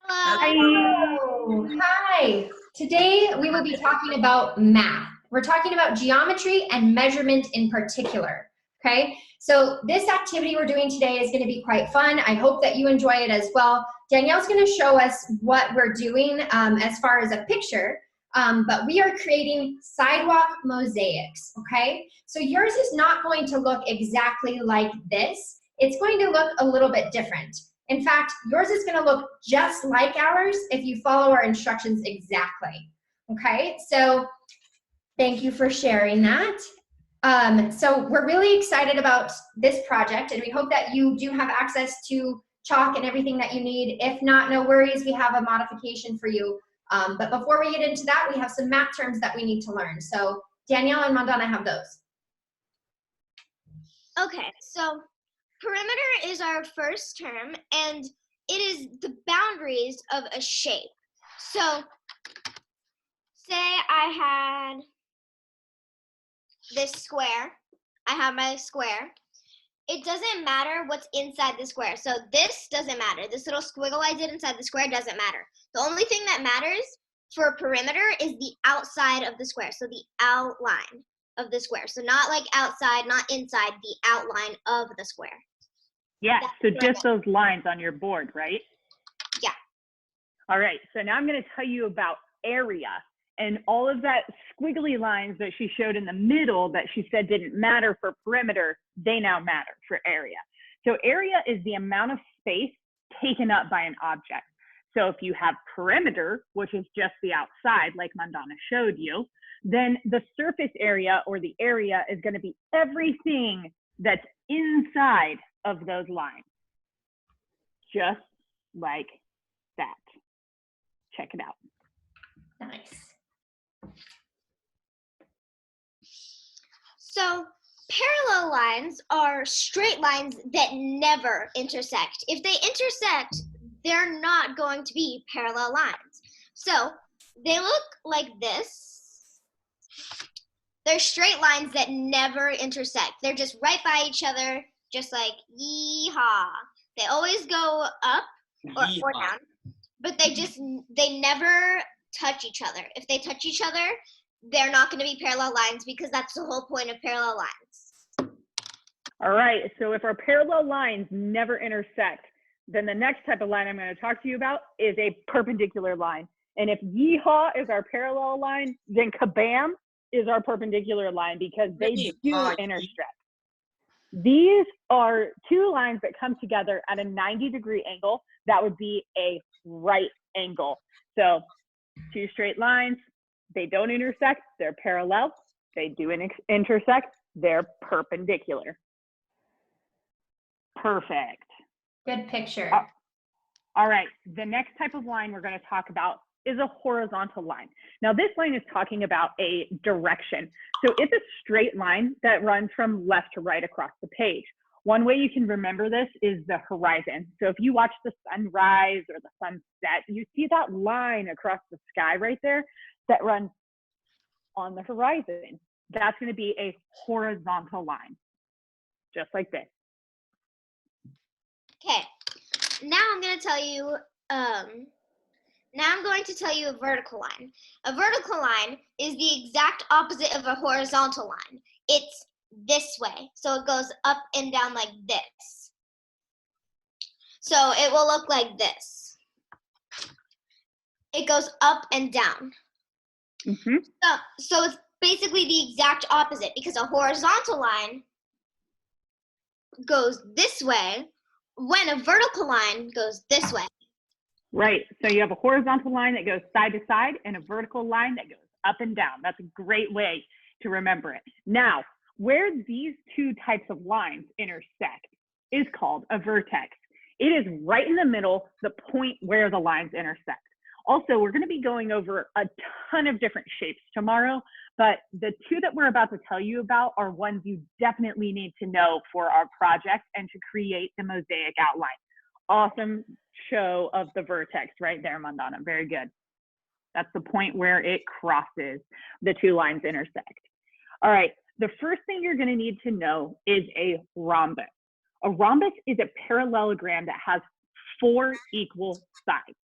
Hello. Hi. Today we will be talking about math. We're talking about geometry and measurement in particular. Okay, so this activity we're doing today is going to be quite fun. I hope that you enjoy it as well. Danielle's going to show us what we're doing as far as a picture, but we are creating sidewalk mosaics. Okay, so yours is not going to look exactly like this. It's going to look a little bit different. In fact, yours is going to look just like ours if you follow our instructions exactly. Okay, so thank you for sharing that. So we're really excited about this project, and we hope that you do have access to chalk and everything that you need. If not, no worries, we have a modification for you. But before we get into that, we have some math terms that we need to learn. So Danielle and Mandana have those. Okay, so perimeter is our first term, and it is the boundaries of a shape. So say I had this square. I have my square. It doesn't matter what's inside the square. So this doesn't matter. This little squiggle I did inside the square doesn't matter. The only thing that matters for a perimeter is the outside of the square, so the outline of the square. So not like outside, not inside, the outline of the square. Yeah, so just those lines on your board, right? Yeah. All right, so now I'm going to tell you about area. And all of that squiggly lines that she showed in the middle that she said didn't matter for perimeter, they now matter for area. So area is the amount of space taken up by an object. So if you have perimeter, which is just the outside, like Mandana showed you, then the surface area or the area is going to be everything that's inside of those lines. Just like that. Check it out. Nice. So parallel lines are straight lines that never intersect. If they intersect, they're not going to be parallel lines. So they look like this. They're straight lines that never intersect. They're just right by each other, just like yee-haw. They always go up or down, but they never touch each other. If they touch each other, they're not going to be parallel lines because that's the whole point of parallel lines. All right, so if our parallel lines never intersect, then the next type of line I'm going to talk to you about is a perpendicular line. And if yeehaw is our parallel line, then kabam is our perpendicular line because they do intersect. These are two lines that come together at a 90-degree angle. That would be a right angle. So two straight lines, they don't intersect, they're parallel. They do intersect, they're perpendicular. Perfect. Good picture. All right, the next type of line we're going to talk about is a horizontal line. Now this line is talking about a direction. So it's a straight line that runs from left to right across the page. One way you can remember this is the horizon. So if you watch the sunrise or the sunset, you see that line across the sky right there that runs on the horizon. That's going to be a horizontal line, just like this. Okay, now I'm going to tell you a vertical line. A vertical line is the exact opposite of a horizontal line. It's this way, so it goes up and down like this. So it will look like this. It goes up and down. Mm-hmm. So it's basically the exact opposite because a horizontal line goes this way when a vertical line goes this way. Right, so you have a horizontal line that goes side to side and a vertical line that goes up and down. That's a great way to remember it. Now, where these two types of lines intersect is called a vertex. It is right in the middle, the point where the lines intersect. Also, we're going to be going over a ton of different shapes tomorrow, but the two that we're about to tell you about are ones you definitely need to know for our project and to create the mosaic outline. Awesome show of the vertex right there, Mandana. Very good. That's the point where it crosses, the two lines intersect. All right, the first thing you're going to need to know is a rhombus. A rhombus is a parallelogram that has 4 equal sides.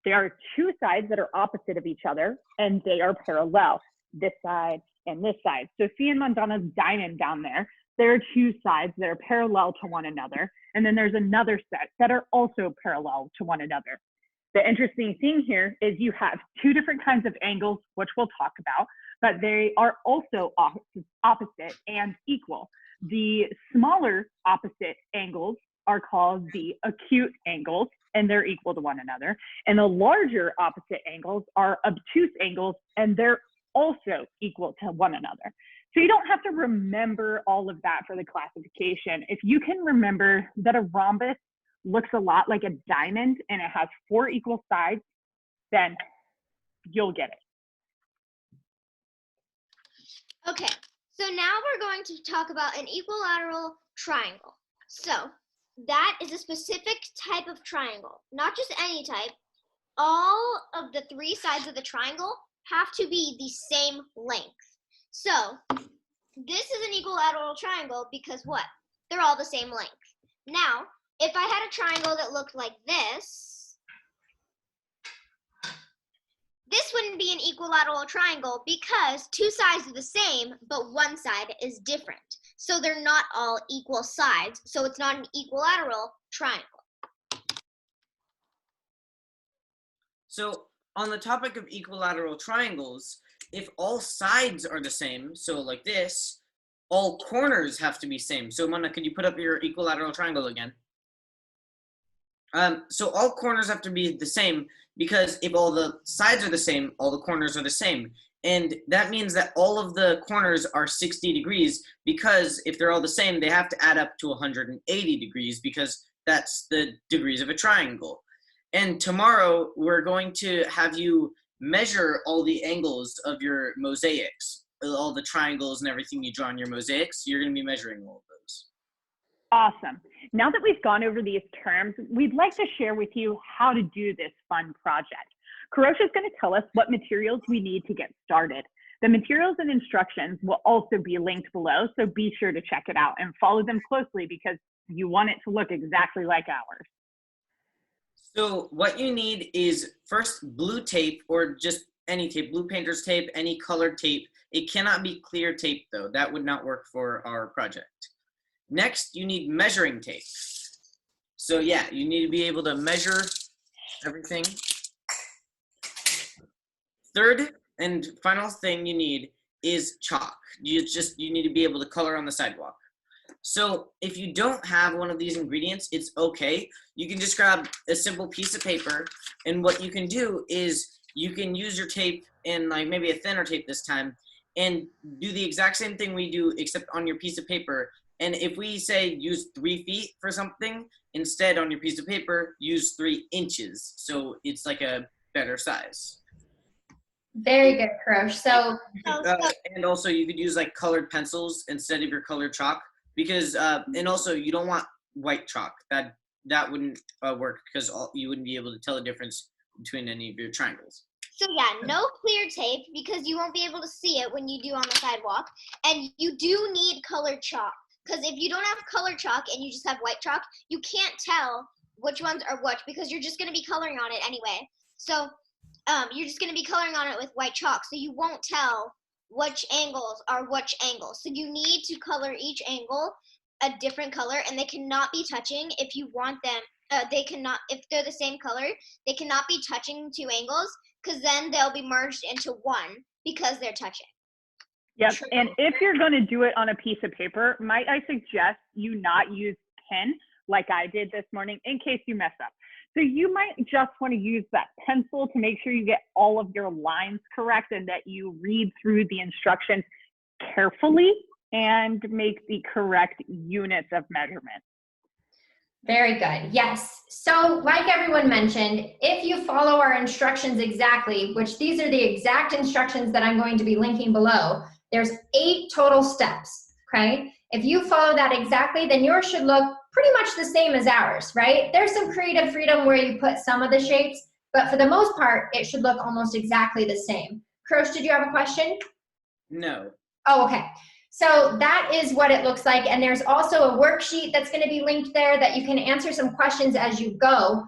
There are two sides that are opposite of each other, and they are parallel, this side and this side. So see in Mandana's diamond down there, there are two sides that are parallel to one another, and then there's another set that are also parallel to one another. The interesting thing here is you have two different kinds of angles, which we'll talk about, but they are also opposite and equal. The smaller opposite angles are called the acute angles, and they're equal to one another. And the larger opposite angles are obtuse angles, and they're also equal to one another. So you don't have to remember all of that for the classification. If you can remember that a rhombus looks a lot like a diamond and it has 4 equal sides, then you'll get it. Okay, so now we're going to talk about an equilateral triangle. So that is a specific type of triangle, not just any type. All of the 3 sides of the triangle have to be the same length. So this is an equilateral triangle because what? They're all the same length. Now, if I had a triangle that looked like this wouldn't be an equilateral triangle because 2 sides are the same, but 1 side is different. So they're not all equal sides, so it's not an equilateral triangle. So on the topic of equilateral triangles, if all sides are the same, so like this, all corners have to be same. So Mona, could you put up your equilateral triangle again? So all corners have to be the same because if all the sides are the same, all the corners are the same. And that means that all of the corners are 60 degrees because if they're all the same, they have to add up to 180 degrees because that's the degrees of a triangle. And tomorrow we're going to have you measure all the angles of your mosaics, all the triangles and everything you draw in your mosaics. You're going to be measuring all of those. Awesome. Now that we've gone over these terms, we'd like to share with you how to do this fun project. Karosha is going to tell us what materials we need to get started. The materials and instructions will also be linked below, so be sure to check it out and follow them closely because you want it to look exactly like ours. So what you need is first blue tape or just any tape, blue painter's tape, any colored tape. It cannot be clear tape though. That would not work for our project. Next, you need measuring tape. So yeah, you need to be able to measure everything. Third and final thing you need is chalk. You need to be able to color on the sidewalk. So if you don't have one of these ingredients, it's okay. You can just grab a simple piece of paper, and what you can do is you can use your tape and like maybe a thinner tape this time and do the exact same thing we do except on your piece of paper. And if we say use 3 feet for something, instead on your piece of paper, use 3 inches. So it's like a better size. Very good, Karosh. So, and also you could use like colored pencils instead of your colored chalk because, and also you don't want white chalk. That wouldn't work because you wouldn't be able to tell the difference between any of your triangles. So yeah, no clear tape because you won't be able to see it when you do on the sidewalk. And you do need colored chalk because if you don't have colored chalk and you just have white chalk, you can't tell which ones are which because you're just going to be coloring on it anyway. So you're just going to be coloring on it with white chalk, so you won't tell which angles are which angles. So you need to color each angle a different color, and they cannot be touching. If you want them, they cannot, if they're the same color, they cannot be touching 2 angles, because then they'll be merged into one because they're touching. Yep, and if you're going to do it on a piece of paper, might I suggest you not use pen like I did this morning in case you mess up. So you might just want to use that pencil to make sure you get all of your lines correct and that you read through the instructions carefully and make the correct units of measurement. very good. Yes. So like everyone mentioned, if you follow our instructions exactly, which these are the exact instructions that I'm going to be linking below, there's 8 total steps, okay? If you follow that exactly, then yours should look pretty much the same as ours, right? There's some creative freedom where you put some of the shapes, but for the most part, it should look almost exactly the same. Krosh, did you have a question? No. Oh, okay. So that is what it looks like. And there's also a worksheet that's going to be linked there that you can answer some questions as you go.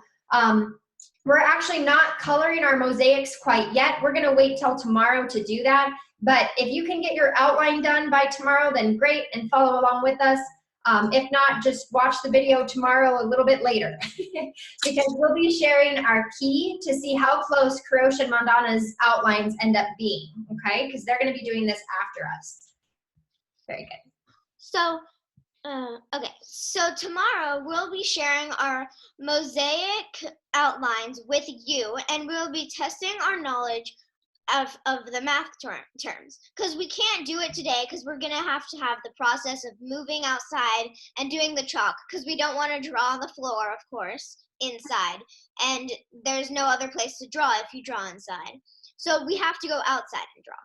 We're actually not coloring our mosaics quite yet. We're gonna wait till tomorrow to do that. But if you can get your outline done by tomorrow, then great, and follow along with us. If not, just watch the video tomorrow a little bit later because we'll be sharing our key to see how close Kurosh and Mandana's outlines end up being, okay? Because they're gonna be doing this after us. Very good. So, okay, so tomorrow we'll be sharing our mosaic outlines with you, and we'll be testing our knowledge of the math terms, because we can't do it today because we're gonna have to have the process of moving outside and doing the chalk, because we don't want to draw the floor, of course, inside, and there's no other place to draw if you draw inside. So we have to go outside and draw.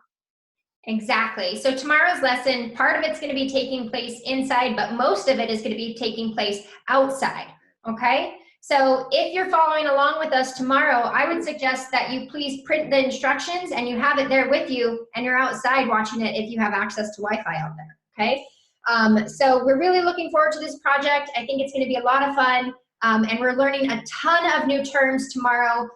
Exactly. So tomorrow's lesson, part of it's going to be taking place inside, but most of it is going to be taking place outside. Okay? So if you're following along with us tomorrow, I would suggest that you please print the instructions and you have it there with you and you're outside watching it if you have access to Wi-Fi out there. Okay? So we're really looking forward to this project. I think it's going to be a lot of fun. And we're learning a ton of new terms tomorrow.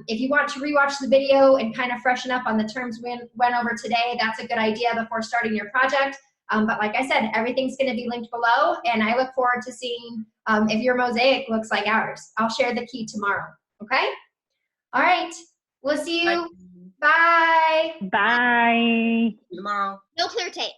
If you want to rewatch the video and kind of freshen up on the terms we went over today, that's a good idea before starting your project. But like I said, everything's going to be linked below, and I look forward to seeing if your mosaic looks like ours. I'll share the key tomorrow, okay? All right, we'll see you. Bye. Bye. Tomorrow. No clear tape.